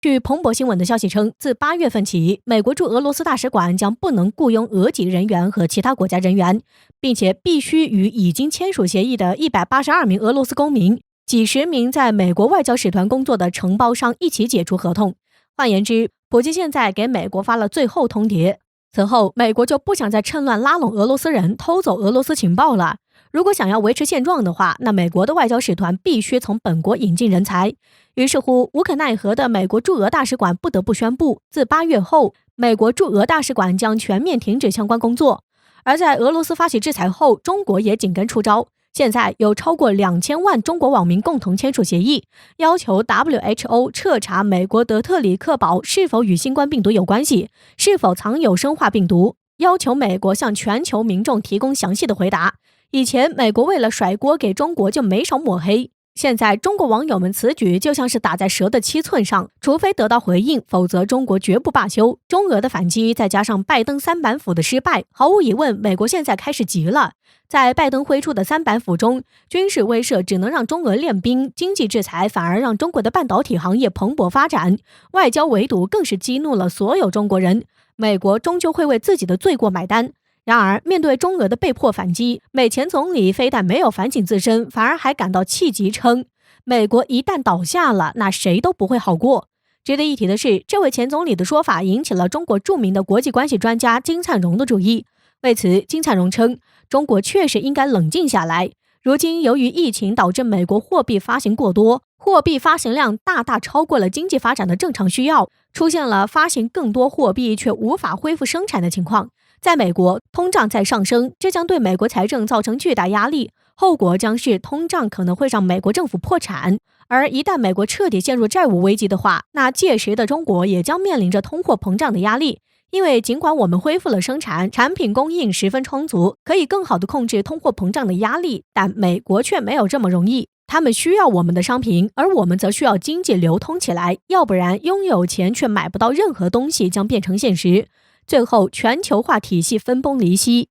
据彭博新闻的消息称，自8月份起，美国驻俄罗斯大使馆将不能雇佣俄籍人员和其他国家人员，并且必须与已经签署协议的182名俄罗斯公民、几十名在美国外交使团工作的承包商一起解除合同。换言之，普京现在给美国发了最后通牒。此后，美国就不想再趁乱拉拢俄罗斯人，偷走俄罗斯情报了。如果想要维持现状的话，那美国的外交使团必须从本国引进人才。于是乎，无可奈何的美国驻俄大使馆不得不宣布，自8月后，美国驻俄大使馆将全面停止相关工作。而在俄罗斯发起制裁后，中国也紧跟出招。现在有超过2000万中国网民共同签署协议，要求 WHO 彻查美国德特里克堡是否与新冠病毒有关系，是否藏有生化病毒，要求美国向全球民众提供详细的回答。以前美国为了甩锅给中国就没少抹黑，现在中国网友们此举就像是打在蛇的7寸上，除非得到回应，否则中国绝不罢休。中俄的反击再加上拜登三板斧的失败，毫无疑问，美国现在开始急了。在拜登挥出的三板斧中，军事威慑只能让中俄练兵，经济制裁反而让中国的半导体行业蓬勃发展，外交围堵更是激怒了所有中国人。美国终究会为自己的罪过买单。然而，面对中俄的被迫反击，美前总理非但没有反省自身，反而还感到气急，称美国一旦倒下了，那谁都不会好过。值得一提的是，这位前总理的说法引起了中国著名的国际关系专家金灿荣的注意。为此，金灿荣称，中国确实应该冷静下来。如今，由于疫情导致美国货币发行过多，货币发行量大大超过了经济发展的正常需要，出现了发行更多货币却无法恢复生产的情况。在美国，通胀在上升，这将对美国财政造成巨大压力，后果将是通胀可能会让美国政府破产。而一旦美国彻底陷入债务危机的话，那届时的中国也将面临着通货膨胀的压力。因为尽管我们恢复了生产，产品供应十分充足，可以更好地控制通货膨胀的压力，但美国却没有这么容易。他们需要我们的商品，而我们则需要经济流通起来，要不然拥有钱却买不到任何东西将变成现实。最后，全球化体系分崩离析。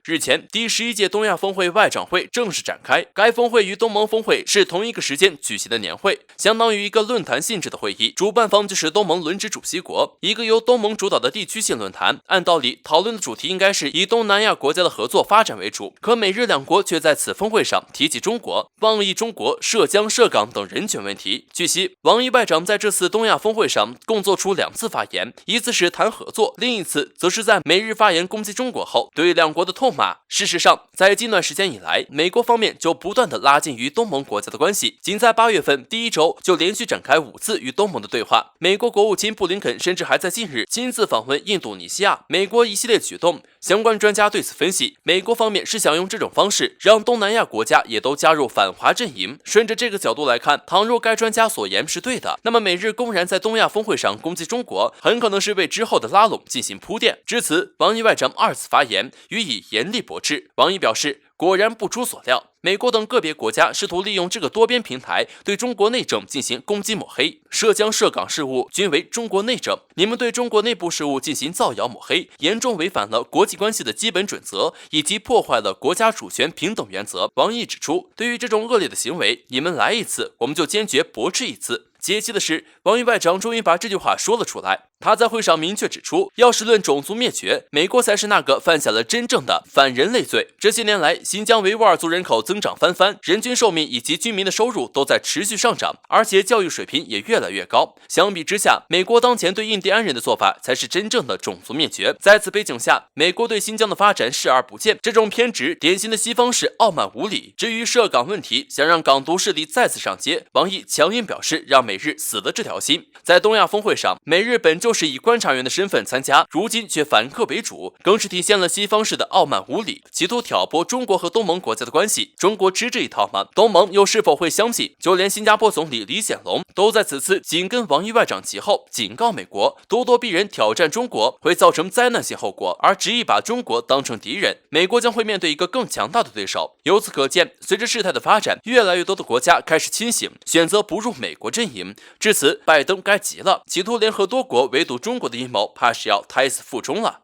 日前，第11届东亚峰会外长会正式展开。该峰会与东盟峰会是同一个时间举行的年会，相当于一个论坛性质的会议。主办方就是东盟轮值主席国，一个由东盟主导的地区性论坛。按道理，讨论的主题应该是以东南亚国家的合作发展为主，可美日两国却在此峰会上提起中国、妄议中国涉疆涉港等人权问题。据悉，王毅外长在这次东亚峰会上共做出2次发言，一次是谈合作，另一次则是在美日发言攻击中国后对两国的痛骂。事实上，在近段时间以来，美国方面就不断的拉近与东盟国家的关系，仅在8月份第1周就连续展开5次与东盟的对话。美国国务卿布林肯甚至还在近日亲自访问印度尼西亚。美国一系列举动，相关专家对此分析，美国方面是想用这种方式让东南亚国家也都加入反华阵营。顺着这个角度来看，倘若该专家所言是对的，那么美日公然在东亚峰会上攻击中国，很可能是为之后的拉拢进行铺垫。至此，王毅外长2次发言予以严厉驳斥。王毅表示，果然不出所料，美国等个别国家试图利用这个多边平台对中国内政进行攻击抹黑，涉疆涉港事务均为中国内政，你们对中国内部事务进行造谣抹黑，严重违反了国际关系的基本准则，以及破坏了国家主权平等原则。王毅指出，对于这种恶劣的行为，你们来一次，我们就坚决驳斥一次。解气的是，王毅外长终于把这句话说了出来。他在会上明确指出，要是论种族灭绝，美国才是那个犯下了真正的反人类罪。这些年来，新疆维吾尔族人口增长翻番，人均寿命以及居民的收入都在持续上涨，而且教育水平也越来越高。相比之下，美国当前对印第安人的做法才是真正的种族灭绝。在此背景下，美国对新疆的发展视而不见，这种偏执典型的西方式傲慢无礼。至于涉港问题，想让港独势力再次上街，王毅强硬表示让美日死了这条心。在东亚峰会上，美日本就是以观察员的身份参加，如今却反客为主，更是体现了西方式的傲慢无礼，企图挑拨中国和东盟国家的关系。中国吃这一套吗？东盟又是否会相信？就连新加坡总理李显龙都在此次紧跟王毅外长其后，警告美国，咄咄逼人挑战中国会造成灾难性后果，而执意把中国当成敌人，美国将会面对一个更强大的对手。由此可见，随着事态的发展，越来越多的国家开始清醒，选择不入美国阵营。至此，拜登该急了，企图联合多国围堵中国的阴谋，怕是要胎死腹中了。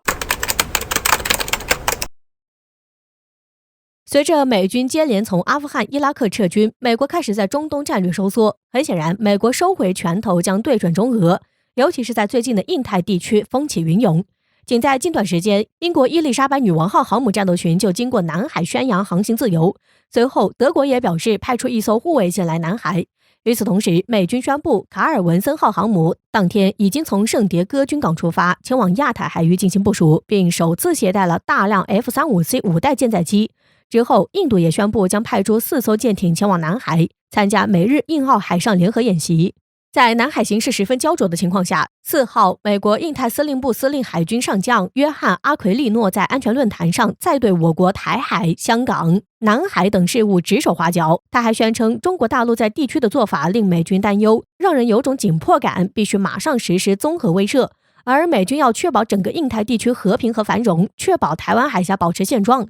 随着美军接连从阿富汗、伊拉克撤军，美国开始在中东战略收缩。很显然，美国收回拳头将对准中俄，尤其是在最近的印太地区风起云涌。仅在近段时间，英国伊丽莎白女王号航母战斗群就经过南海宣扬航行自由。随后，德国也表示派出一艘护卫舰来南海。与此同时，美军宣布卡尔文森号航母当天已经从圣迭戈军港出发，前往亚太海域进行部署，并首次携带了大量 F-35C 5代舰载机。之后，印度也宣布将派出4艘舰艇前往南海，参加美日印澳海上联合演习。在南海形势十分焦灼的情况下，4号，美国印太司令部司令海军上将约翰·阿奎利诺在安全论坛上再对我国台海、香港、南海等事务指手画脚。他还宣称，中国大陆在地区的做法令美军担忧，让人有种紧迫感，必须马上实施综合威慑。而美军要确保整个印太地区和平和繁荣，确保台湾海峡保持现状。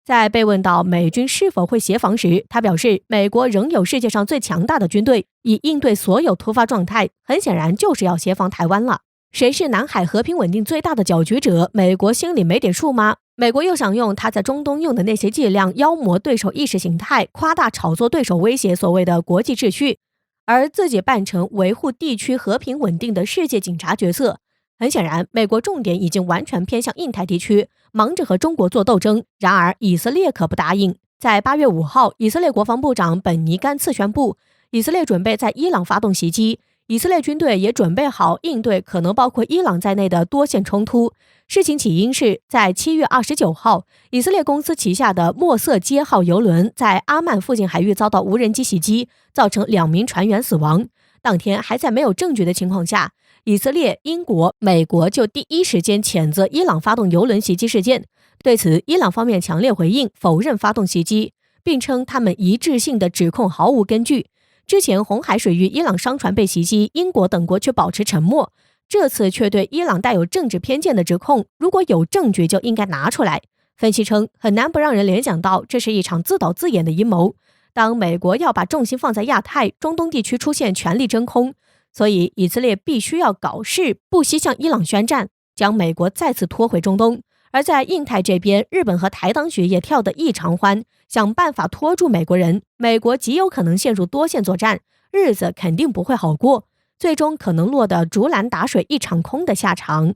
在被问到美军是否会协防时，他表示，美国仍有世界上最强大的军队，以应对所有突发状态，很显然就是要协防台湾了。谁是南海和平稳定最大的搅局者？美国心里没点数吗？美国又想用他在中东用的那些伎俩妖魔对手意识形态，夸大炒作对手威胁所谓的国际秩序，而自己扮成维护地区和平稳定的世界警察角色。很显然，美国重点已经完全偏向印太地区，忙着和中国做斗争。然而，以色列可不答应。在8月5号，以色列国防部长本尼甘茨宣布，以色列准备在伊朗发动袭击，以色列军队也准备好应对可能包括伊朗在内的多线冲突。事情起因是在7月29号，以色列公司旗下的莫瑟街号邮轮在阿曼附近海域遭到无人机袭击，造成2名船员死亡。当天还在没有证据的情况下，以色列、英国、美国就第一时间谴责伊朗发动邮轮袭击事件。对此，伊朗方面强烈回应，否认发动袭击，并称他们一致性的指控毫无根据。之前红海水域伊朗商船被袭击，英国等国却保持沉默，这次却对伊朗带有政治偏见的指控，如果有证据就应该拿出来。分析称，很难不让人联想到这是一场自导自演的阴谋。当美国要把重心放在亚太、中东地区出现权力真空，所以以色列必须要搞事，不惜向伊朗宣战，将美国再次拖回中东。而在印太这边，日本和台当局也跳得异常欢，想办法拖住美国人。美国极有可能陷入多线作战，日子肯定不会好过，最终可能落得竹篮打水一场空的下场。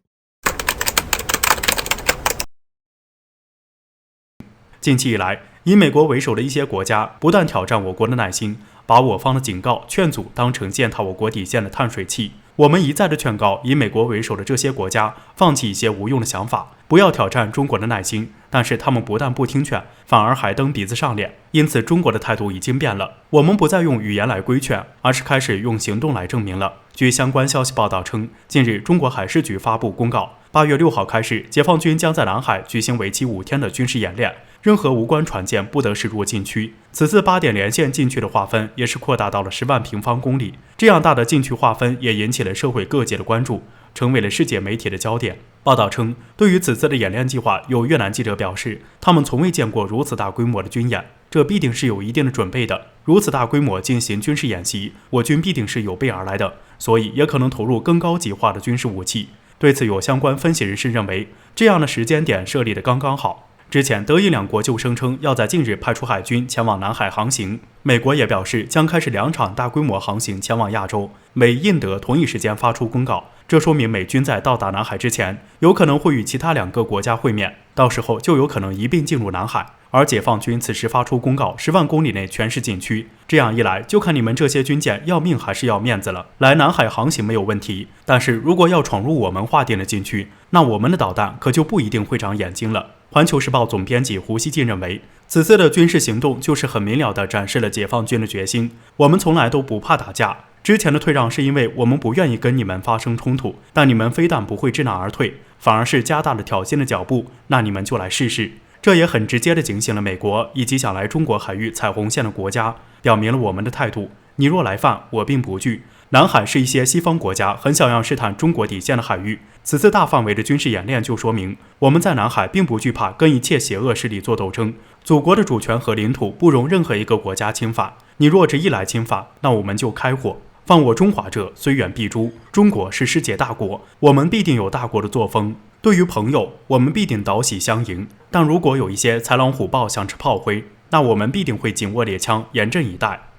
近期以来，以美国为首的一些国家不断挑战我国的耐心，把我方的警告、劝阻当成践踏我国底线的碳水器。我们一再的劝告以美国为首的这些国家放弃一些无用的想法，不要挑战中国的耐心，但是他们不但不听劝，反而还蹬鼻子上脸。因此中国的态度已经变了，我们不再用语言来规劝，而是开始用行动来证明了。据相关消息报道称，近日中国海事局发布公告，8月6号开始，解放军将在南海举行为期5天的军事演练，任何无关船舰不得驶入禁区。此次8点连线禁区的划分也是扩大到了10万平方公里，这样大的禁区划分也引起了社会各界的关注，成为了世界媒体的焦点。报道称，对于此次的演练计划，有越南记者表示，他们从未见过如此大规模的军演，这必定是有一定的准备的。如此大规模进行军事演习，我军必定是有备而来的，所以也可能投入更高级化的军事武器。对此，有相关分析人士认为，这样的时间点设立的刚刚好。之前，德印两国就声称要在近日派出海军前往南海航行，美国也表示将开始2场大规模航行前往亚洲。美、印、德同一时间发出公告，这说明美军在到达南海之前，有可能会与其他2个国家会面，到时候就有可能一并进入南海。而解放军此时发出公告，10万公里内全是禁区，这样一来，就看你们这些军舰要命还是要面子了。来南海航行没有问题，但是如果要闯入我们划定的禁区，那我们的导弹可就不一定会长眼睛了。环球时报总编辑胡锡进认为，此次的军事行动就是很明了地展示了解放军的决心。我们从来都不怕打架，之前的退让是因为我们不愿意跟你们发生冲突，但你们非但不会知难而退，反而是加大了挑衅的脚步，那你们就来试试。这也很直接地警醒了美国以及想来中国海域踩红线的国家，表明了我们的态度。你若来犯，我并不惧。南海是一些西方国家很想要试探中国底线的海域，此次大范围的军事演练就说明，我们在南海并不惧怕跟一切邪恶势力做斗争。祖国的主权和领土不容任何一个国家侵犯，你若执意来侵犯，那我们就开火。犯我中华者，虽远必诛。中国是世界大国，我们必定有大国的作风。对于朋友，我们必定导喜相迎，但如果有一些豺狼虎豹想吃炮灰，那我们必定会紧握猎枪，严阵以待。